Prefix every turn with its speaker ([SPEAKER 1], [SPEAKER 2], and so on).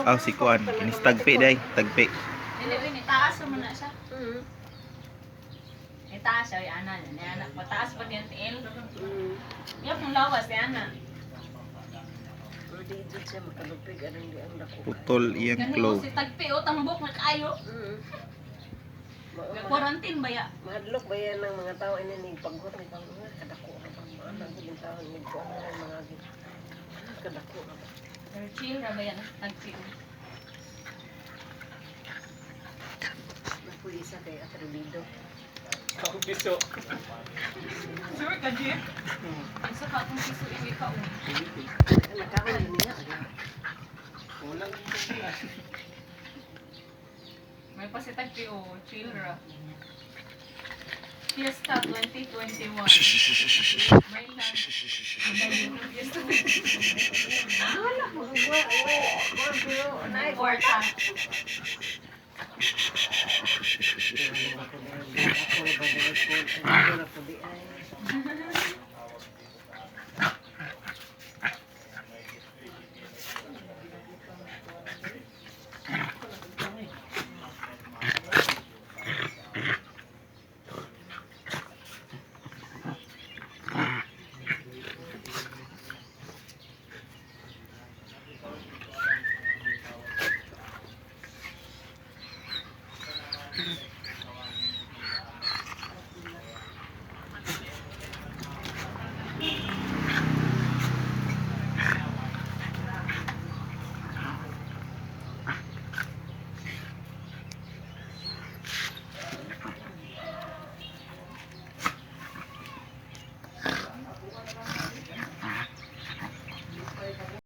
[SPEAKER 1] Oh, si Kuan. Inis tagpi day. Tagpi.
[SPEAKER 2] Dili, taas mo na siya. Itaas siya, yung ana niya. Ni ana, pataas pa din tiil. Yung kung lawas, ni ana.
[SPEAKER 1] Putol iyang
[SPEAKER 2] Ganun
[SPEAKER 1] claw.
[SPEAKER 2] si Tagpi, o, tambok na kayo. Quarantine ba ya?
[SPEAKER 3] Mahadlok ba yan ng mga tao ini paghot ni pang kadako na pang mga ng tao ni ko ang mga kadako na.
[SPEAKER 2] Pero chill ra ba yan, Tagpi?
[SPEAKER 3] Napuy isa kay atrebido.
[SPEAKER 4] Ang piso.
[SPEAKER 2] Sure ka, Jeff? Ang saka kung piso iwi ka,
[SPEAKER 3] Nakawan niya.
[SPEAKER 4] Kulang dito siya.
[SPEAKER 2] May pa si Tagpi, o, chill ra. Fiesta 2021. May lang.
[SPEAKER 3] Wala mo
[SPEAKER 2] May kwarta.
[SPEAKER 3] Ako ba